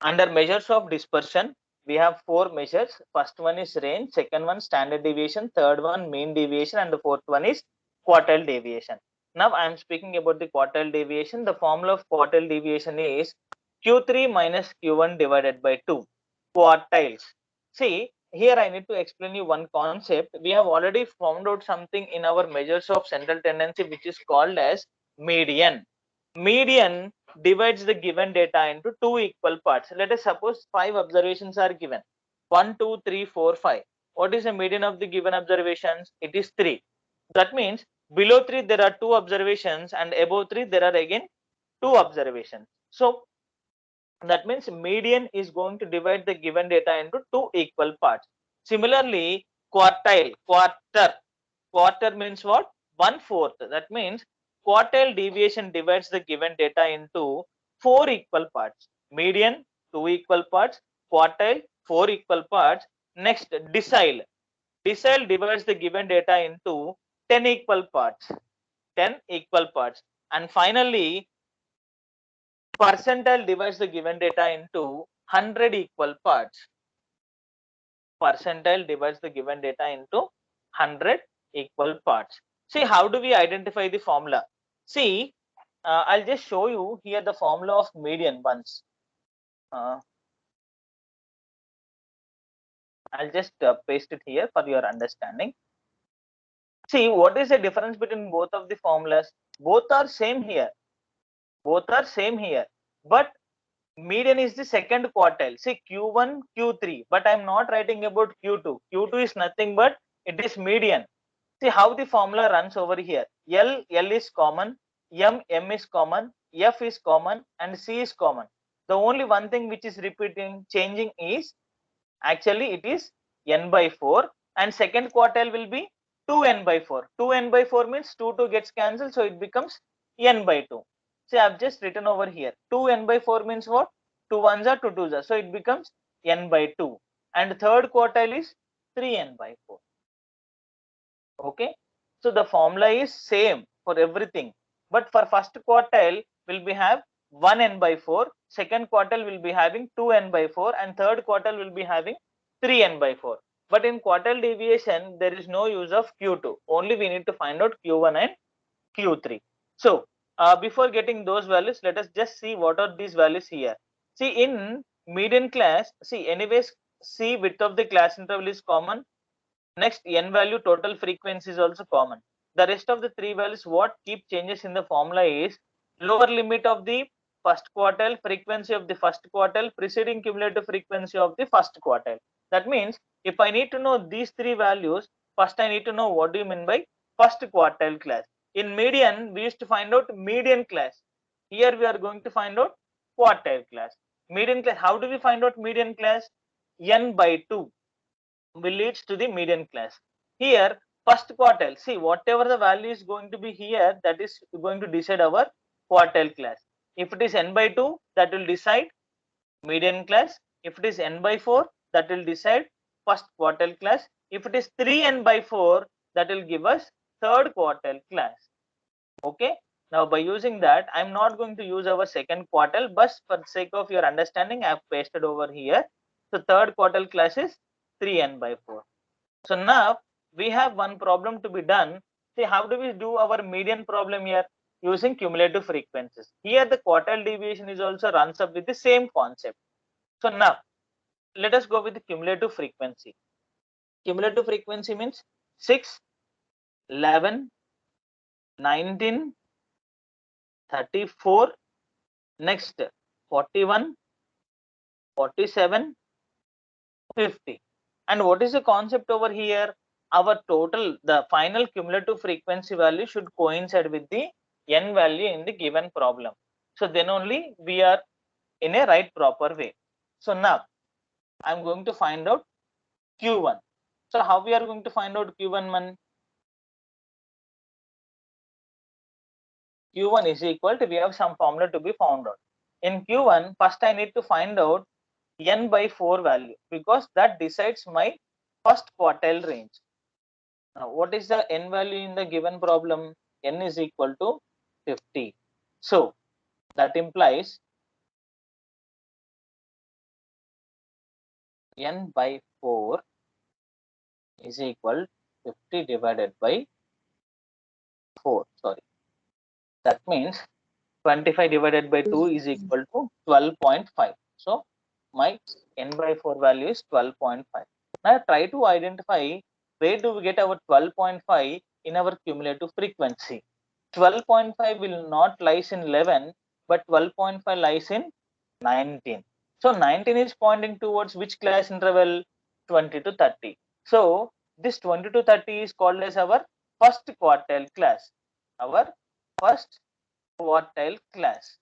Under measures of dispersion, we have 4 measures. First one is range, second one standard deviation, third one mean deviation, and the fourth one is quartile deviation. Now I am speaking about the quartile deviation. The formula of quartile deviation is Q3 minus Q1 divided by 2 quartiles. See, here I need to explain you one concept. We have already found out something in our measures of central tendency, which is called as median. Median divides the given data into two equal parts. Let us suppose 5 observations are given. 1, 2, 3, 4, 5. What is the median of the given observations? It is 3. That means below 3 there are 2 observations, and above 3 there are again 2 observations. So that means median is going to divide the given data into two equal parts. Similarly, quartile, quarter means what? 1/4. That means quartile deviation divides the given data into 4 equal parts. Median, 2 equal parts. Quartile, 4 equal parts. Next, decile. Decile divides the given data into 10 equal parts. 10 equal parts. And finally, percentile divides the given data into 100 equal parts. Percentile divides the given data into 100 equal parts. See, how do we identify the formula? See, I'll just show you here the formula of median once. I'll just paste it here for your understanding. See, what is the difference between both of the formulas? Both are same here. Both are same here. But median is the second quartile. See, Q1, Q3, but I'm not writing about Q2. Q2 is nothing but it is median. See how the formula runs over here. L is common, M is common, F is common, and C is common. The only one thing which is changing is actually it is n by 4, and second quartile will be 2n by 4. 2n by 4 means 2 gets cancelled, so it becomes n by 2. See, I've just written over here 2n by 4 means what? 2 ones are 2 twos are, so it becomes n by 2, and third quartile is 3n by 4. Okay, so the formula is same for everything, but for first quartile will be have 1n by 4, second quartile will be having 2n by 4, and third quartile will be having 3n by 4. But in quartile deviation there is no use of Q2, only we need to find out Q1 and Q3. So before getting those values, let us just see what are these values here. See, in median class, see, anyways, C width of the class interval is common. Next, n value total frequency is also common. The rest of the three values, what keep changes in the formula is lower limit of the first quartile, frequency of the first quartile, preceding cumulative frequency of the first quartile. That means if I need to know these three values, first I need to know what do you mean by first quartile class. In median, we used to find out median class. Here we are going to find out quartile class. Median class, how do we find out median class? N by 2 will leads to the median class. Here, first quartile, see, whatever the value is going to be here, that is going to decide our quartile class. If it is n by 2, that will decide median class. If it is n by 4, that will decide first quartile class. If it is 3n by 4, that will give us third quartile class. Okay, now by using that, I'm not going to use our second quartile, but for the sake of your understanding, I have pasted over here. So third quartile class is 3n by 4. So now we have one problem to be done. See, how do we do our median problem here? Using cumulative frequencies. Here the quartile deviation is also runs up with the same concept. So now let us go with the cumulative frequency. Cumulative frequency means 6, 11, 19, 34, next 41, 47, 50. And what is the concept over here? Our total, the final cumulative frequency value should coincide with the n value in the given problem. So then only we are in a right proper way. So now I'm going to find out Q1. So how we are going to find out Q1 man? Q1 is equal to, we have some formula to be found out. In Q1, first I need to find out n by 4 value, because that decides my first quartile range. Now, what is the n value in the given problem? N is equal to 50. So that implies n by 4 is equal 50 divided by 4. Sorry. That means 25 divided by 2 is equal to 12.5. So my n by 4 value is 12.5. Now try to identify where do we get our 12.5 in our cumulative frequency. 12.5 will not lies in 11, but 12.5 lies in 19. So 19 is pointing towards which class interval? 20 to 30. So this 20 to 30 is called as our first quartile class. Our first quartile class.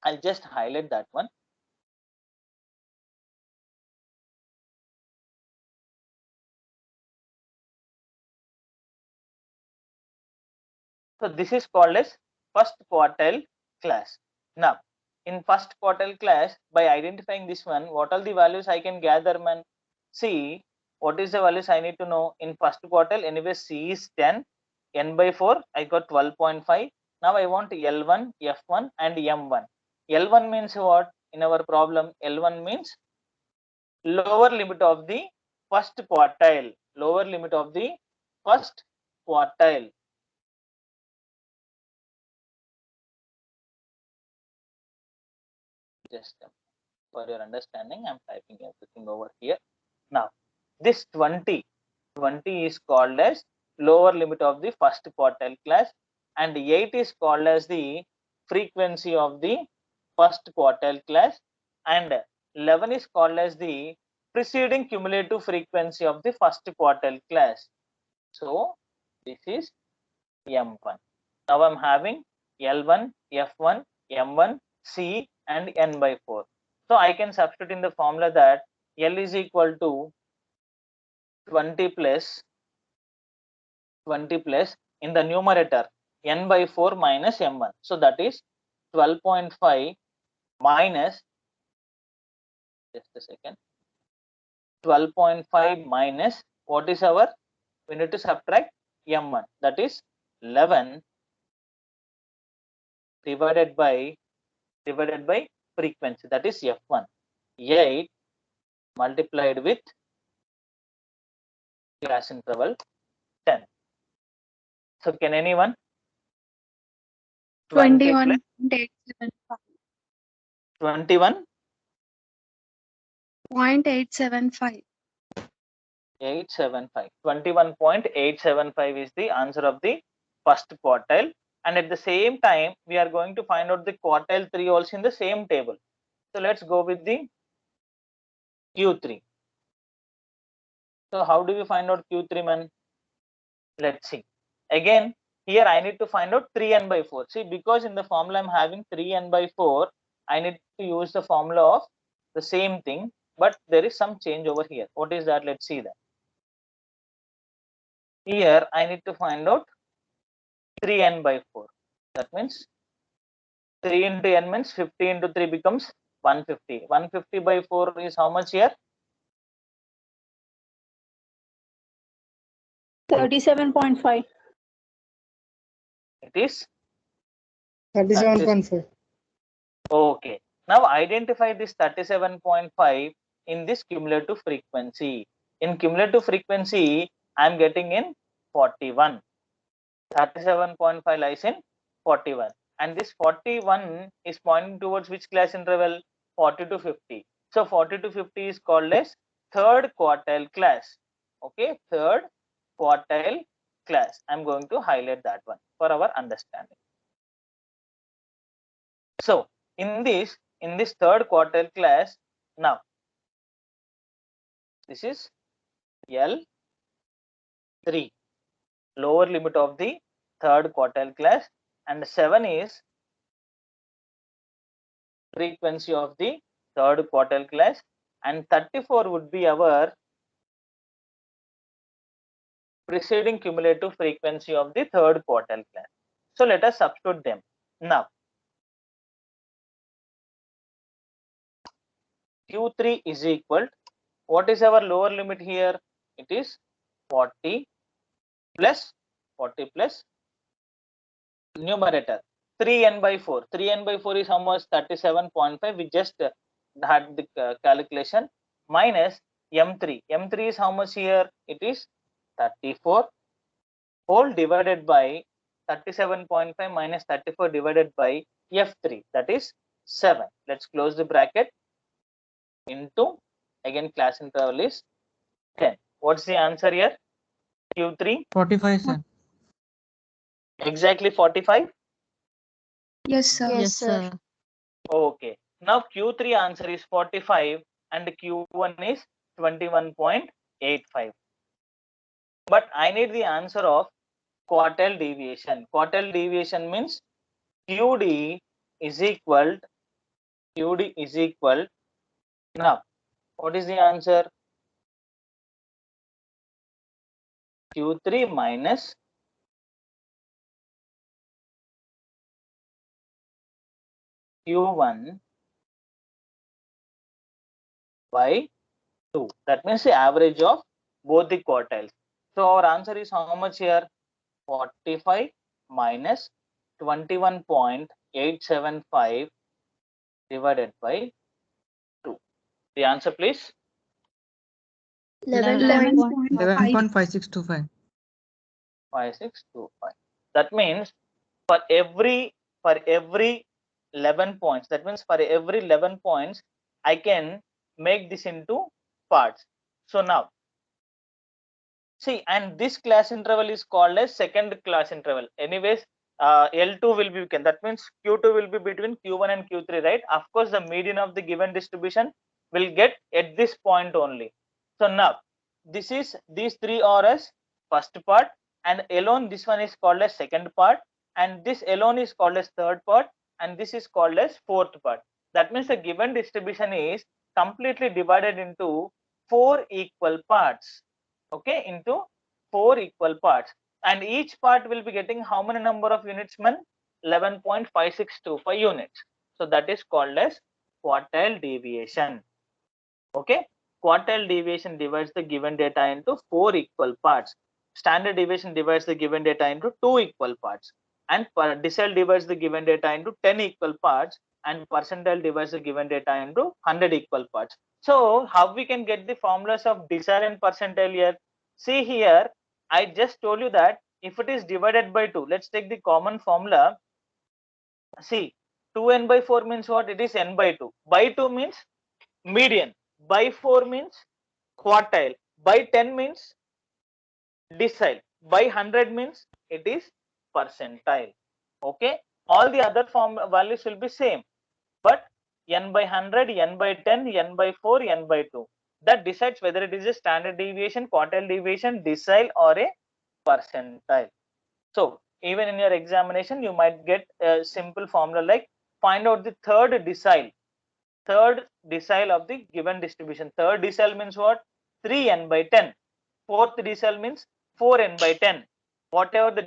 I'll just highlight that one. So this is called as first quartile class. Now, in first quartile class, by identifying this one, what are the values I can gather, man? See, what is the values I need to know in first quartile? Anyway, C is 10, n by 4, I got 12.5. Now I want L1, F1 and M1. L1 means what? In our problem, L1 means lower limit of the first quartile. Lower limit of the first quartile. Just for your understanding, I'm typing everything over here. Now, this 20 is called as lower limit of the first quartile class, and 8 is called as the frequency of the first quartile class, and 11 is called as the preceding cumulative frequency of the first quartile class. So this is M1. Now I'm having L1, F1, M1, C and n by 4. So I can substitute in the formula that L is equal to 20 plus in the numerator n by 4 minus M1. So that is 12.5 minus, just a second, 12.5 minus what is our, we need to subtract M1, that is 11 divided by frequency, that is F1. 8 multiplied with class interval 10. So can anyone? 21.875. 21 .875. 875. 21.875 is the answer of the first quartile. And at the same time, we are going to find out the quartile 3 also in the same table. So let's go with the Q3. So how do we find out Q3, man? Let's see. Again, here I need to find out 3n by 4. See, because in the formula I'm having 3n by 4, I need to use the formula of the same thing, but there is some change over here. What is that? Let's see that. Here I need to find out 3n by 4. That means 3 into n means 50 into 3 becomes 150. 150 by 4 is how much here? 37.5. It is 37.5. okay. Now identify this 37.5 in this cumulative frequency. In cumulative frequency, I am getting in 41. 37.5 lies in 41. And this 41 is pointing towards which class interval? 40 to 50. So 40 to 50 is called as third quartile class. Okay, third quartile class. I'm going to highlight that one for our understanding. So in this third quartile class, now this is L3, lower limit of the third quartile class, and 7 is frequency of the third quartile class, and 34 would be our preceding cumulative frequency of the third quartile class. So let us substitute them. Now Q3 is equal, what is our lower limit here? It is 40 plus numerator 3n by 4. 3n by 4 is how much? 37.5. We just had the calculation minus M3. M3 is how much here? It is 34 whole divided by 37.5 minus 34 divided by F3, that is 7. Let's close the bracket into, again class interval is 10. What's the answer here? Q3? 45, sir. Exactly 45? Yes, sir. Yes, sir. Okay. Now Q3 answer is 45 and Q1 is 21.85. But I need the answer of quartile deviation. Quartile deviation means QD is equal, now what is the answer? Q3 minus Q1 by 2. That means the average of both the quartiles. So our answer is how much here? 45 minus 21.875 divided by 2. The answer, please. 11.5. 11.5625. 5625. That means for every 11 points, that means for every 11 points, I can make this into parts. So now, see, and this class interval is called as second class interval. Anyways, L2 will be weakened. That means Q2 will be between Q1 and Q3, right? Of course, the median of the given distribution will get at this point only. So now, these three are as first part, and alone this one is called as second part, and this alone is called as third part, and this is called as fourth part. That means the given distribution is completely divided into 4 equal parts. Okay, into 4 equal parts, and each part will be getting how many number of units, man? 11.5625 units. So that is called as quartile deviation. Okay, quartile deviation divides the given data into 4 equal parts. Standard deviation divides the given data into 2 equal parts, and decile divides the given data into 10 equal parts, and percentile divides the given data into 100 equal parts. So how we can get the formulas of decile and percentile here? See here, I just told you that if it is divided by 2, let's take the common formula. See, 2n by 4 means what? It is n by 2. By 2 means median. By 4 means quartile. By 10 means decile. By 100 means it is percentile. Okay, all the other form values will be same, but n by 100, n by 10, n by 4, n by 2, that decides whether it is a standard deviation, quartile deviation, decile, or a percentile. So even in your examination you might get a simple formula like find out the third decile of the given distribution. Third decile means what? 3n by 10. Fourth decile means 4n by 10. Whatever the